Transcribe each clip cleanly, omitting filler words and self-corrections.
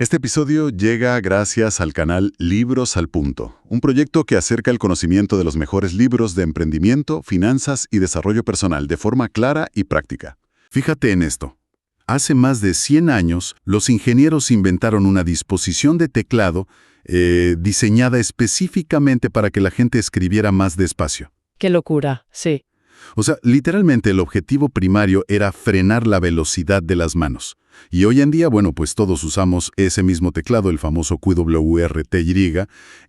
Este episodio llega gracias al canal Libros al Punto, un proyecto que acerca el conocimiento de los mejores libros de emprendimiento, finanzas y desarrollo personal de forma clara y práctica. Fíjate en esto. Hace más de 100 años, los ingenieros inventaron una disposición de teclado diseñada específicamente para que la gente escribiera más despacio. Qué locura, sí. O sea, literalmente el objetivo primario era frenar la velocidad de las manos. Y hoy en día, bueno, pues todos usamos ese mismo teclado, el famoso QWERTY,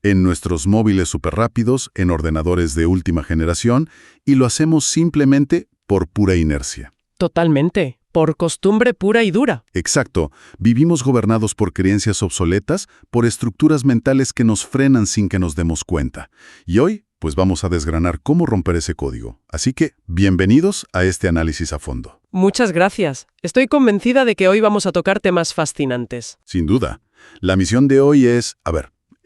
en nuestros móviles superrápidos, en ordenadores de última generación, y lo hacemos simplemente por pura inercia. Totalmente. Por costumbre pura y dura. Exacto. Vivimos gobernados por creencias obsoletas, por estructuras mentales que nos frenan sin que nos demos cuenta. Y hoy, pues vamos a desgranar cómo romper ese código. Así que, bienvenidos a este análisis a fondo. Muchas gracias. Estoy convencida de que hoy vamos a tocar temas fascinantes. Sin duda. La misión de hoy es,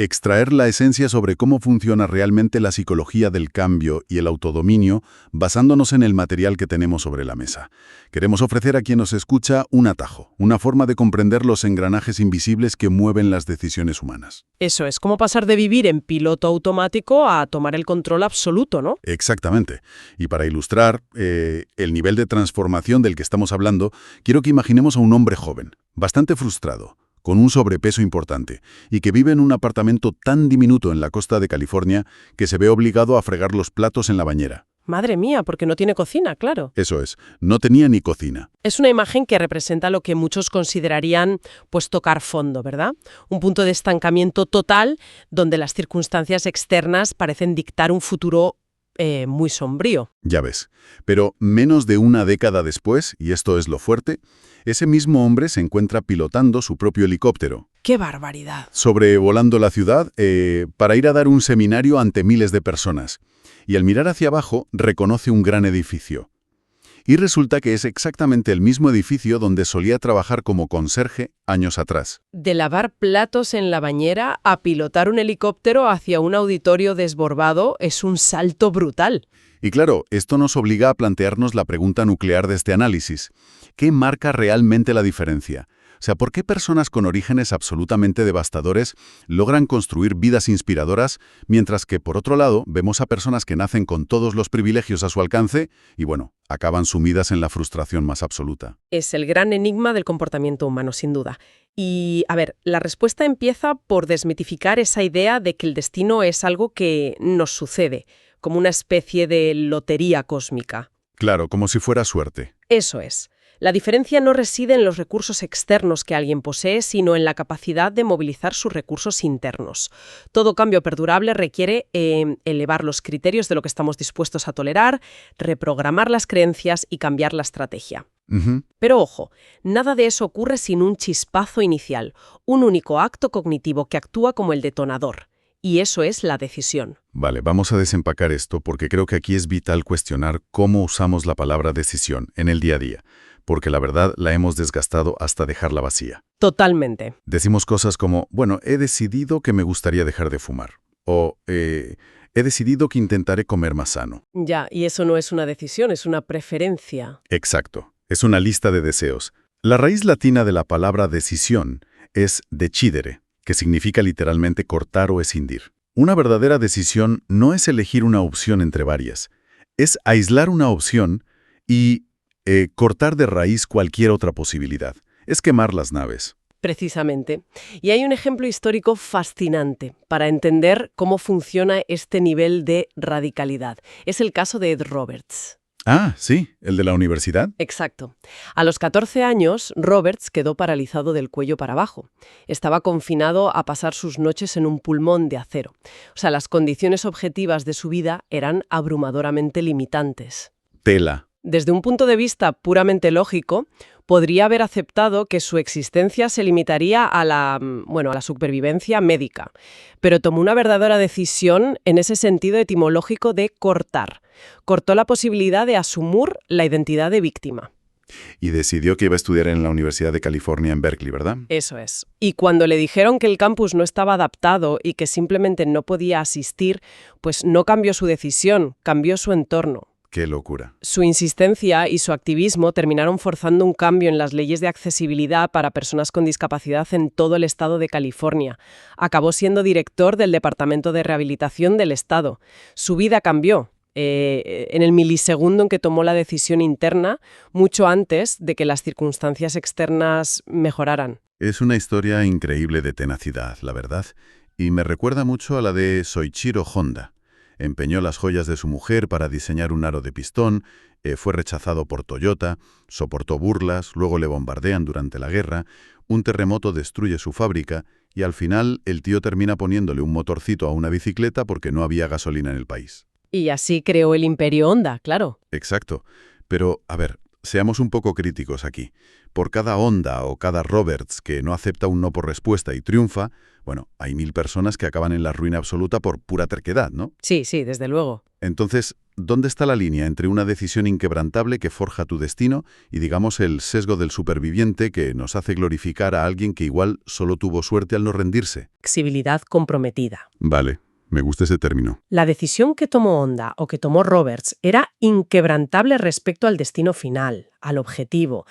extraer la esencia sobre cómo funciona realmente la psicología del cambio y el autodominio basándonos en el material que tenemos sobre la mesa. Queremos ofrecer a quien nos escucha un atajo, una forma de comprender los engranajes invisibles que mueven las decisiones humanas. Eso es, como pasar de vivir en piloto automático a tomar el control absoluto, ¿no? Exactamente. Y para ilustrar el nivel de transformación del que estamos hablando, quiero que imaginemos a un hombre joven, bastante frustrado, con un sobrepeso importante, y que vive en un apartamento tan diminuto en la costa de California que se ve obligado a fregar los platos en la bañera. Madre mía, porque no tiene cocina, claro. Eso es, no tenía ni cocina. Es una imagen que representa lo que muchos considerarían, pues, tocar fondo, ¿verdad? Un punto de estancamiento total donde las circunstancias externas parecen dictar un futuro muy sombrío. Ya ves. Pero menos de una década después, y esto es lo fuerte, ese mismo hombre se encuentra pilotando su propio helicóptero. ¡Qué barbaridad! Sobrevolando la ciudad para ir a dar un seminario ante miles de personas. Y al mirar hacia abajo, reconoce un gran edificio. Y resulta que es exactamente el mismo edificio donde solía trabajar como conserje años atrás. De lavar platos en la bañera a pilotar un helicóptero hacia un auditorio desbordado es un salto brutal. Y claro, esto nos obliga a plantearnos la pregunta nuclear de este análisis. ¿Qué marca realmente la diferencia? O sea, ¿por qué personas con orígenes absolutamente devastadores logran construir vidas inspiradoras, mientras que, por otro lado, vemos a personas que nacen con todos los privilegios a su alcance y, bueno, acaban sumidas en la frustración más absoluta? Es el gran enigma del comportamiento humano, sin duda. Y, la respuesta empieza por desmitificar esa idea de que el destino es algo que nos sucede, como una especie de lotería cósmica. Claro, como si fuera suerte. Eso es. La diferencia no reside en los recursos externos que alguien posee, sino en la capacidad de movilizar sus recursos internos. Todo cambio perdurable requiere elevar los criterios de lo que estamos dispuestos a tolerar, reprogramar las creencias y cambiar la estrategia. Pero ojo, nada de eso ocurre sin un chispazo inicial, un único acto cognitivo que actúa como el detonador. Y eso es la decisión. Vale, vamos a desempacar esto porque creo que aquí es vital cuestionar cómo usamos la palabra decisión en el día a día, porque la verdad la hemos desgastado hasta dejarla vacía. Totalmente. Decimos cosas como, bueno, he decidido que me gustaría dejar de fumar, o he decidido que intentaré comer más sano. Ya, y eso no es una decisión, es una preferencia. Exacto, es una lista de deseos. La raíz latina de la palabra decisión es decidere, que significa literalmente cortar o escindir. Una verdadera decisión no es elegir una opción entre varias, es aislar una opción y cortar de raíz cualquier otra posibilidad. Es quemar las naves. Precisamente. Y hay un ejemplo histórico fascinante para entender cómo funciona este nivel de radicalidad. Es el caso de Ed Roberts. Ah, sí, el de la universidad. Exacto. A los 14 años, Roberts quedó paralizado del cuello para abajo. Estaba confinado a pasar sus noches en un pulmón de acero. O sea, las condiciones objetivas de su vida eran abrumadoramente limitantes. Tela. Desde un punto de vista puramente lógico, podría haber aceptado que su existencia se limitaría a la supervivencia médica, pero tomó una verdadera decisión en ese sentido etimológico de cortar. Cortó la posibilidad de asumir la identidad de víctima. Y decidió que iba a estudiar en la Universidad de California en Berkeley, ¿verdad? Eso es. Y cuando le dijeron que el campus no estaba adaptado y que simplemente no podía asistir, pues no cambió su decisión, cambió su entorno. Qué locura. Su insistencia y su activismo terminaron forzando un cambio en las leyes de accesibilidad para personas con discapacidad en todo el estado de California. Acabó siendo director del Departamento de Rehabilitación del estado. Su vida cambió en el milisegundo en que tomó la decisión interna, mucho antes de que las circunstancias externas mejoraran. Es una historia increíble de tenacidad, la verdad, y me recuerda mucho a la de Soichiro Honda. Empeñó las joyas de su mujer para diseñar un aro de pistón, fue rechazado por Toyota, soportó burlas, luego le bombardean durante la guerra, un terremoto destruye su fábrica y al final el tío termina poniéndole un motorcito a una bicicleta porque no había gasolina en el país. Y así creó el imperio Honda, claro. Exacto. Pero, a ver, seamos un poco críticos aquí. Por cada Honda o cada Roberts que no acepta un no por respuesta y triunfa, bueno, hay 1000 personas que acaban en la ruina absoluta por pura terquedad, ¿no? Sí, desde luego. Entonces, ¿dónde está la línea entre una decisión inquebrantable que forja tu destino y, digamos, el sesgo del superviviente que nos hace glorificar a alguien que igual solo tuvo suerte al no rendirse? Flexibilidad comprometida. Vale, me gusta ese término. La decisión que tomó Honda o que tomó Roberts era inquebrantable respecto al destino final, al objetivo,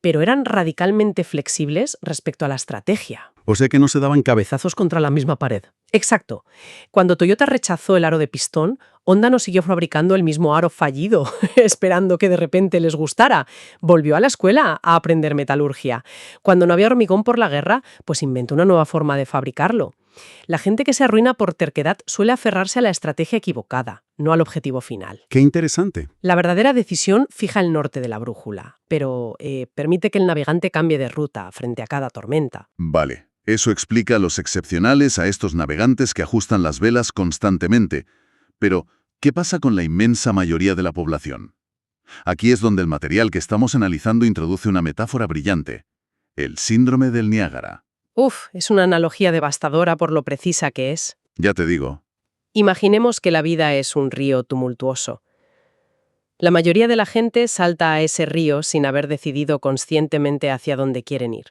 pero eran radicalmente flexibles respecto a la estrategia. O sea que no se daban Cabezazos contra la misma pared. Exacto. Cuando Toyota rechazó el aro de pistón, Honda no siguió fabricando el mismo aro fallido, esperando que de repente les gustara. Volvió a la escuela a aprender metalurgia. Cuando no había hormigón por la guerra, pues inventó una nueva forma de fabricarlo. La gente que se arruina por terquedad suele aferrarse a la estrategia equivocada, no al objetivo final. ¡Qué interesante! La verdadera decisión fija el norte de la brújula, pero permite que el navegante cambie de ruta frente a cada tormenta. Vale. Eso explica los excepcionales a estos navegantes que ajustan las velas constantemente. Pero, ¿qué pasa con la inmensa mayoría de la población? Aquí es donde el material que estamos analizando introduce una metáfora brillante. El síndrome del Niágara. Es una analogía devastadora por lo precisa que es. Ya te digo. Imaginemos que la vida es un río tumultuoso. La mayoría de la gente salta a ese río sin haber decidido conscientemente hacia dónde quieren ir.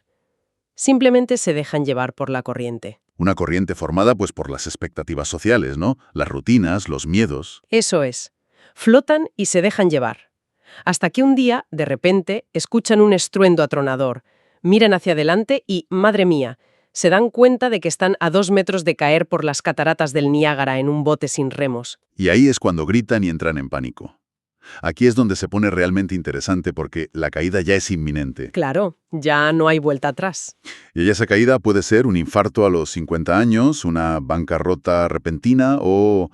Simplemente se dejan llevar por la corriente. Una corriente formada pues por las expectativas sociales, ¿no? Las rutinas, los miedos. Eso es. Flotan y se dejan llevar. Hasta que un día, de repente, escuchan un estruendo atronador, miran hacia adelante y, madre mía, se dan cuenta de que están a 2 metros de caer por las cataratas del Niágara en un bote sin remos. Y ahí es cuando gritan y entran en pánico. Aquí es donde se pone realmente interesante porque la caída ya es inminente. Claro, ya no hay vuelta atrás. Y esa caída puede ser un infarto a los 50 años, una bancarrota repentina o,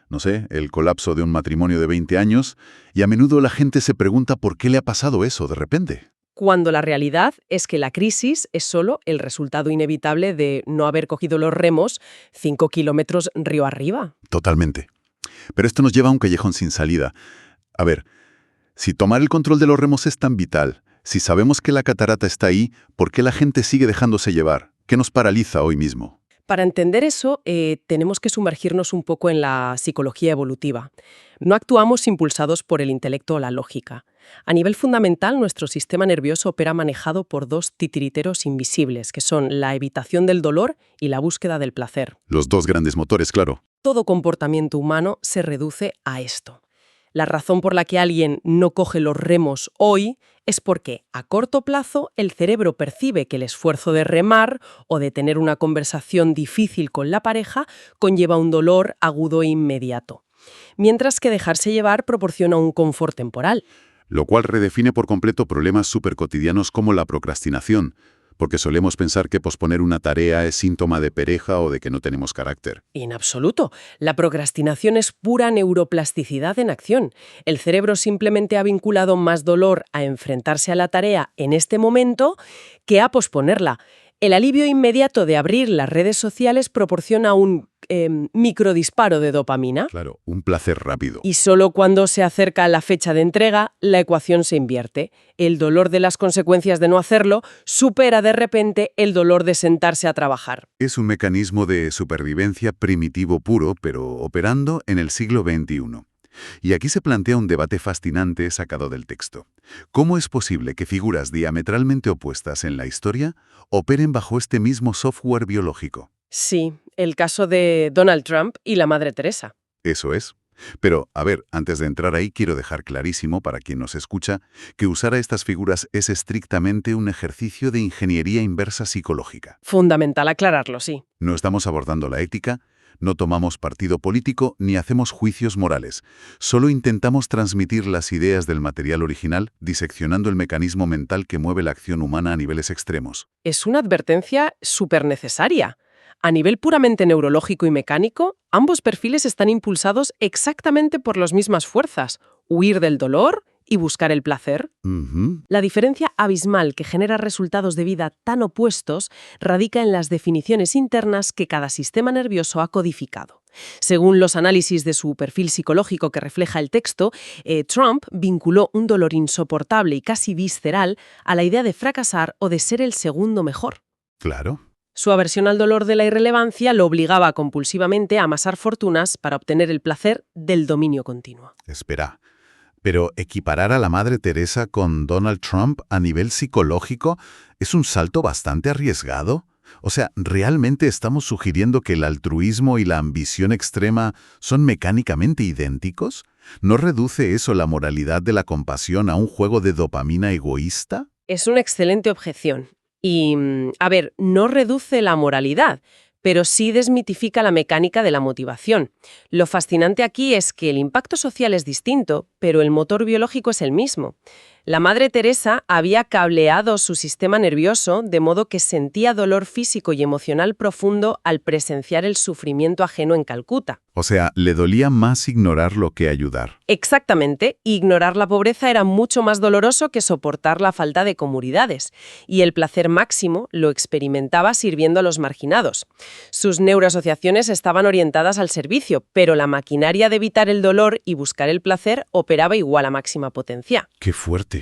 no sé, el colapso de un matrimonio de 20 años. Y a menudo la gente se pregunta por qué le ha pasado eso de repente. Cuando la realidad es que la crisis es solo el resultado inevitable de no haber cogido los remos 5 kilómetros río arriba. Totalmente. Pero esto nos lleva a un callejón sin salida. A ver, si tomar el control de los remos es tan vital, si sabemos que la catarata está ahí, ¿por qué la gente sigue dejándose llevar? ¿Qué nos paraliza hoy mismo? Para entender eso, tenemos que sumergirnos un poco en la psicología evolutiva. No actuamos impulsados por el intelecto o la lógica. A nivel fundamental, nuestro sistema nervioso opera manejado por 2 titiriteros invisibles, que son la evitación del dolor y la búsqueda del placer. Los 2 grandes motores, claro. Todo comportamiento humano se reduce a esto. La razón por la que alguien no coge los remos hoy es porque, a corto plazo, el cerebro percibe que el esfuerzo de remar o de tener una conversación difícil con la pareja conlleva un dolor agudo e inmediato, mientras que dejarse llevar proporciona un confort temporal. Lo cual redefine por completo problemas supercotidianos como la procrastinación, porque solemos pensar que posponer una tarea es síntoma de pereza o de que no tenemos carácter. En absoluto. La procrastinación es pura neuroplasticidad en acción. El cerebro simplemente ha vinculado más dolor a enfrentarse a la tarea en este momento que a posponerla. El alivio inmediato de abrir las redes sociales proporciona un microdisparo de dopamina. Claro, un placer rápido. Y solo cuando se acerca la fecha de entrega, la ecuación se invierte. El dolor de las consecuencias de no hacerlo supera de repente el dolor de sentarse a trabajar. Es un mecanismo de supervivencia primitivo puro, pero operando en el siglo XXI. Y aquí se plantea un debate fascinante sacado del texto. ¿Cómo es posible que figuras diametralmente opuestas en la historia operen bajo este mismo software biológico? Sí, el caso de Donald Trump y la Madre Teresa. Eso es. Pero, a ver, antes de entrar ahí, quiero dejar clarísimo para quien nos escucha que usar a estas figuras es estrictamente un ejercicio de ingeniería inversa psicológica. Fundamental aclararlo, sí. No estamos abordando la ética, no tomamos partido político ni hacemos juicios morales. Solo intentamos transmitir las ideas del material original, diseccionando el mecanismo mental que mueve la acción humana a niveles extremos. Es una advertencia súper necesaria. A nivel puramente neurológico y mecánico, ambos perfiles están impulsados exactamente por las mismas fuerzas: huir del dolor y buscar el placer. Ujú. La diferencia abismal que genera resultados de vida tan opuestos radica en las definiciones internas que cada sistema nervioso ha codificado. Según los análisis de su perfil psicológico que refleja el texto, Trump vinculó un dolor insoportable y casi visceral a la idea de fracasar o de ser el segundo mejor. Claro. Su aversión al dolor de la irrelevancia lo obligaba compulsivamente a amasar fortunas para obtener el placer del dominio continuo. Espera. Pero equiparar a la Madre Teresa con Donald Trump a nivel psicológico es un salto bastante arriesgado. O sea, ¿realmente estamos sugiriendo que el altruismo y la ambición extrema son mecánicamente idénticos? ¿No reduce eso la moralidad de la compasión a un juego de dopamina egoísta? Es una excelente objeción. Y, a ver, no reduce la moralidad, pero sí desmitifica la mecánica de la motivación. Lo fascinante aquí es que el impacto social es distinto, pero el motor biológico es el mismo. La Madre Teresa había cableado su sistema nervioso de modo que sentía dolor físico y emocional profundo al presenciar el sufrimiento ajeno en Calcuta. O sea, le dolía más ignorarlo que ayudar. Exactamente, ignorar la pobreza era mucho más doloroso que soportar la falta de comodidades, y el placer máximo lo experimentaba sirviendo a los marginados. Sus neuroasociaciones estaban orientadas al servicio, pero la maquinaria de evitar el dolor y buscar el placer operaba igual a máxima potencia. ¡Qué fuerte!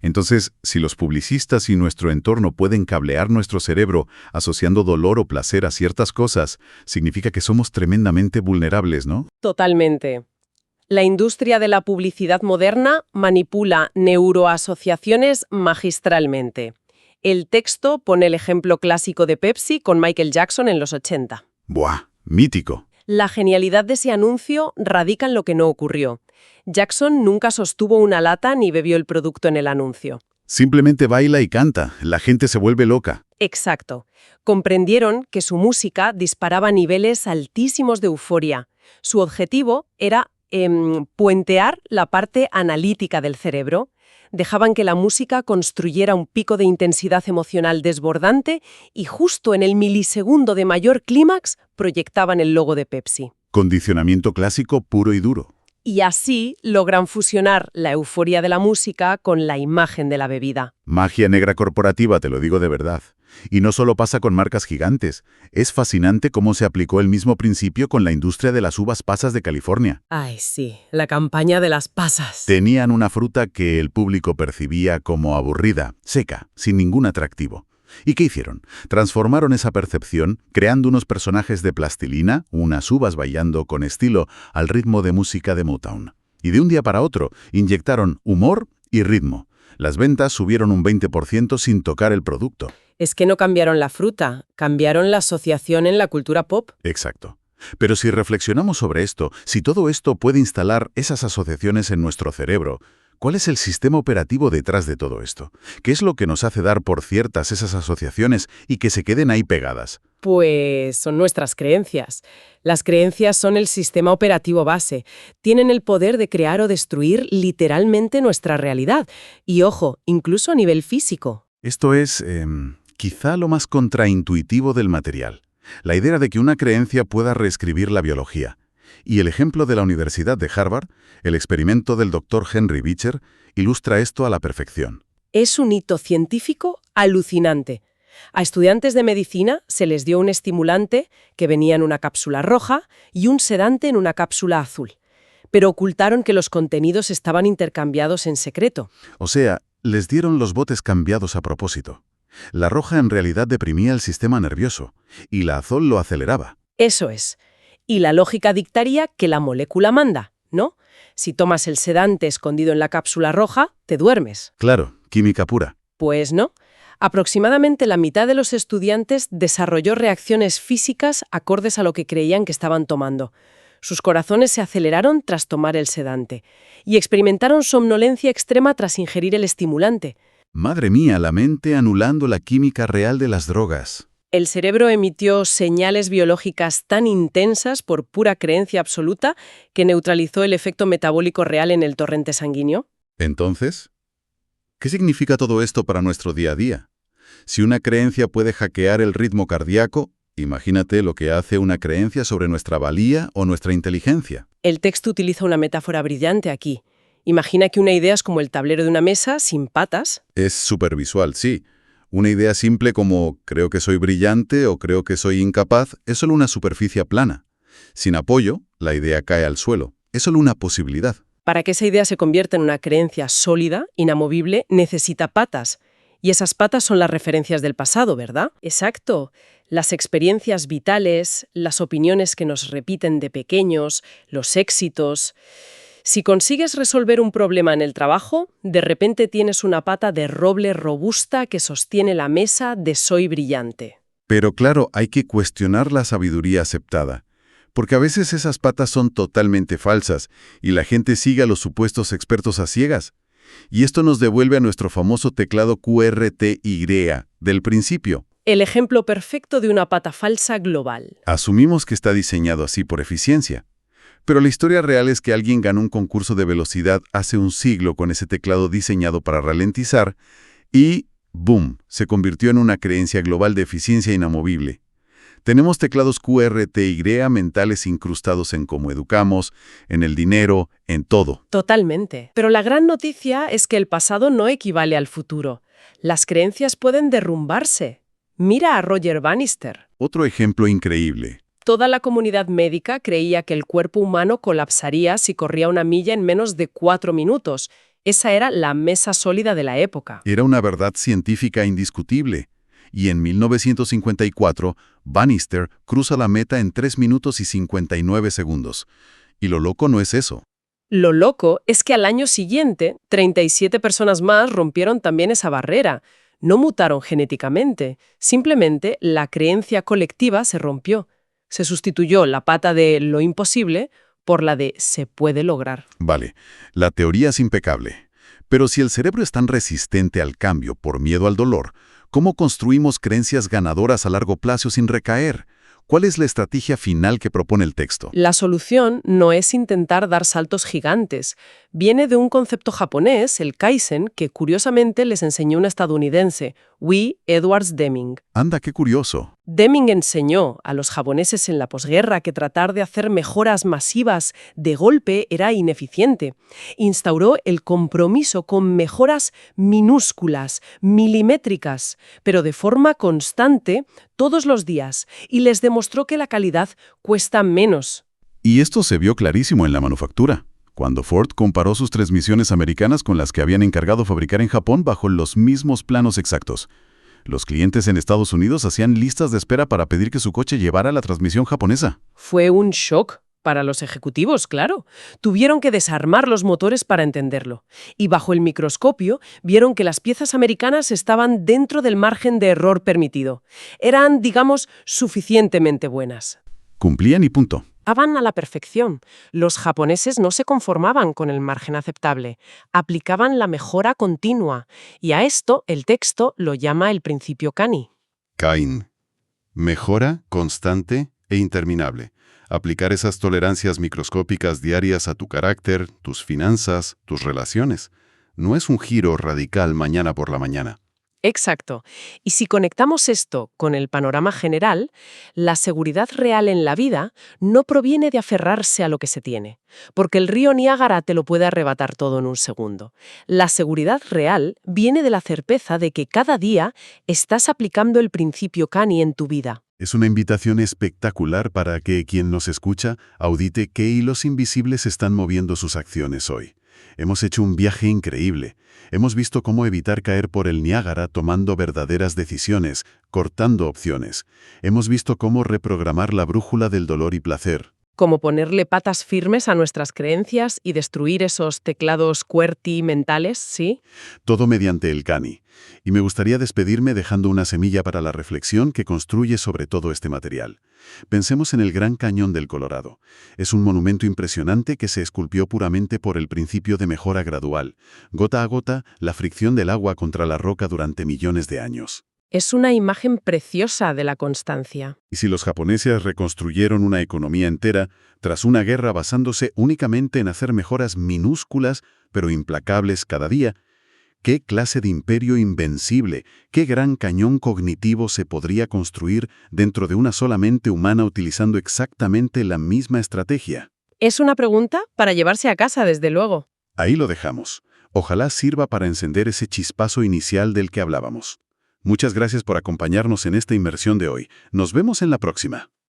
Entonces, si los publicistas y nuestro entorno pueden cablear nuestro cerebro asociando dolor o placer a ciertas cosas, significa que somos tremendamente vulnerables, ¿no? Totalmente. La industria de la publicidad moderna manipula neuroasociaciones magistralmente. El texto pone el ejemplo clásico de Pepsi con Michael Jackson en los 80. ¡Buah! Mítico. La genialidad de ese anuncio radica en lo que no ocurrió. Jackson nunca sostuvo una lata ni bebió el producto en el anuncio. Simplemente baila y canta. La gente se vuelve loca. Exacto. Comprendieron que su música disparaba niveles altísimos de euforia. Su objetivo era puentear la parte analítica del cerebro. Dejaban que la música construyera un pico de intensidad emocional desbordante y justo en el milisegundo de mayor clímax proyectaban el logo de Pepsi. Condicionamiento clásico puro y duro. Y así logran fusionar la euforia de la música con la imagen de la bebida. Magia negra corporativa, te lo digo de verdad. Y no solo pasa con marcas gigantes. Es fascinante cómo se aplicó el mismo principio con la industria de las uvas pasas de California. Ay, sí, la campaña de las pasas. Tenían una fruta que el público percibía como aburrida, seca, sin ningún atractivo. ¿Y qué hicieron? Transformaron esa percepción creando unos personajes de plastilina, unas uvas bailando con estilo al ritmo de música de Motown. Y de un día para otro inyectaron humor y ritmo. Las ventas subieron un 20% sin tocar el producto. Es que no cambiaron la fruta, cambiaron la asociación en la cultura pop. Exacto. Pero si reflexionamos sobre esto, si todo esto puede instalar esas asociaciones en nuestro cerebro, ¿cuál es el sistema operativo detrás de todo esto? ¿Qué es lo que nos hace dar por ciertas esas asociaciones y que se queden ahí pegadas? Pues son nuestras creencias. Las creencias son el sistema operativo base. Tienen el poder de crear o destruir literalmente nuestra realidad. Y ojo, incluso a nivel físico. Esto es, quizá lo más contraintuitivo del material. La idea de que una creencia pueda reescribir la biología. Y el ejemplo de la Universidad de Harvard, el experimento del Dr. Henry Beecher, ilustra esto a la perfección. Es un hito científico alucinante. A estudiantes de medicina se les dio un estimulante que venía en una cápsula roja y un sedante en una cápsula azul, pero ocultaron que los contenidos estaban intercambiados en secreto. O sea, les dieron los botes cambiados a propósito. La roja en realidad deprimía el sistema nervioso y la azul lo aceleraba. Eso es. Y la lógica dictaría que la molécula manda, ¿no? Si tomas el sedante escondido en la cápsula roja, te duermes. Claro, química pura. Pues no. Aproximadamente la mitad de los estudiantes desarrolló reacciones físicas acordes a lo que creían que estaban tomando. Sus corazones se aceleraron tras tomar el sedante y experimentaron somnolencia extrema tras ingerir el estimulante. Madre mía, la mente anulando la química real de las drogas. El cerebro emitió señales biológicas tan intensas por pura creencia absoluta que neutralizó el efecto metabólico real en el torrente sanguíneo. Entonces, ¿qué significa todo esto para nuestro día a día? Si una creencia puede hackear el ritmo cardíaco, imagínate lo que hace una creencia sobre nuestra valía o nuestra inteligencia. El texto utiliza una metáfora brillante aquí. Imagina que una idea es como el tablero de una mesa sin patas. Es supervisual, sí. Una idea simple como creo que soy brillante o creo que soy incapaz es solo una superficie plana. Sin apoyo, la idea cae al suelo. Es solo una posibilidad. Para que esa idea se convierta en una creencia sólida, inamovible, necesita patas. Y esas patas son las referencias del pasado, ¿verdad? Exacto. Las experiencias vitales, las opiniones que nos repiten de pequeños, los éxitos. Si consigues resolver un problema en el trabajo, de repente tienes una pata de roble robusta que sostiene la mesa de soy brillante. Pero claro, hay que cuestionar la sabiduría aceptada, porque a veces esas patas son totalmente falsas y la gente sigue a los supuestos expertos a ciegas. Y esto nos devuelve a nuestro famoso teclado QRTY del principio. El ejemplo perfecto de una pata falsa global. Asumimos que está diseñado así por eficiencia. Pero la historia real es que alguien ganó un concurso de velocidad hace un siglo con ese teclado diseñado para ralentizar y, ¡boom!, se convirtió en una creencia global de eficiencia inamovible. Tenemos teclados QRTY mentales incrustados en cómo educamos, en el dinero, en todo. Totalmente. Pero la gran noticia es que el pasado no equivale al futuro. Las creencias pueden derrumbarse. Mira a Roger Bannister. Otro ejemplo increíble. Toda la comunidad médica creía que el cuerpo humano colapsaría si corría una milla en menos de 4 minutos. Esa era la mesa sólida de la época. Era una verdad científica indiscutible. Y en 1954, Bannister cruza la meta en 3 minutos y 59 segundos. Y lo loco no es eso. Lo loco es que al año siguiente, 37 personas más rompieron también esa barrera. No mutaron genéticamente, simplemente la creencia colectiva se rompió. Se sustituyó la pata de lo imposible por la de se puede lograr. Vale, la teoría es impecable. Pero si el cerebro es tan resistente al cambio por miedo al dolor, ¿cómo construimos creencias ganadoras a largo plazo sin recaer? ¿Cuál es la estrategia final que propone el texto? La solución no es intentar dar saltos gigantes. Viene de un concepto japonés, el Kaizen, que curiosamente les enseñó un estadounidense, Edwards Deming. Anda, qué curioso. Deming enseñó a los japoneses en la posguerra que tratar de hacer mejoras masivas de golpe era ineficiente. Instauró el compromiso con mejoras minúsculas, milimétricas, pero de forma constante, todos los días, y les demostró que la calidad cuesta menos. Y esto se vio clarísimo en la manufactura, cuando Ford comparó sus transmisiones americanas con las que habían encargado fabricar en Japón bajo los mismos planos exactos. Los clientes en Estados Unidos hacían listas de espera para pedir que su coche llevara la transmisión japonesa. Fue un shock para los ejecutivos, claro. Tuvieron que desarmar los motores para entenderlo. Y bajo el microscopio vieron que las piezas americanas estaban dentro del margen de error permitido. Eran, digamos, suficientemente buenas. Cumplían y punto. Acababan a la perfección. Los japoneses no se conformaban con el margen aceptable, aplicaban la mejora continua, y a esto el texto lo llama el principio Kani. Kain. Mejora constante e interminable. Aplicar esas tolerancias microscópicas diarias a tu carácter, tus finanzas, tus relaciones. No es un giro radical mañana por la mañana. Exacto. Y si conectamos esto con el panorama general, la seguridad real en la vida no proviene de aferrarse a lo que se tiene, porque el río Niágara te lo puede arrebatar todo en un segundo. La seguridad real viene de la certeza de que cada día estás aplicando el principio Kani en tu vida. Es una invitación espectacular para que quien nos escucha audite qué hilos invisibles están moviendo sus acciones hoy. Hemos hecho un viaje increíble. Hemos visto cómo evitar caer por el Niágara tomando verdaderas decisiones, cortando opciones. Hemos visto cómo reprogramar la brújula del dolor y placer, como ponerle patas firmes a nuestras creencias y destruir esos teclados QWERTY mentales, ¿sí? Todo mediante el Kani. Y me gustaría despedirme dejando una semilla para la reflexión que construye sobre todo este material. Pensemos en el Gran Cañón del Colorado. Es un monumento impresionante que se esculpió puramente por el principio de mejora gradual. Gota a gota, la fricción del agua contra la roca durante millones de años. Es una imagen preciosa de la constancia. Y si los japoneses reconstruyeron una economía entera tras una guerra basándose únicamente en hacer mejoras minúsculas pero implacables cada día, ¿qué clase de imperio invencible, qué gran cañón cognitivo se podría construir dentro de una sola mente humana utilizando exactamente la misma estrategia? Es una pregunta para llevarse a casa, desde luego. Ahí lo dejamos. Ojalá sirva para encender ese chispazo inicial del que hablábamos. Muchas gracias por acompañarnos en esta inmersión de hoy. Nos vemos en la próxima.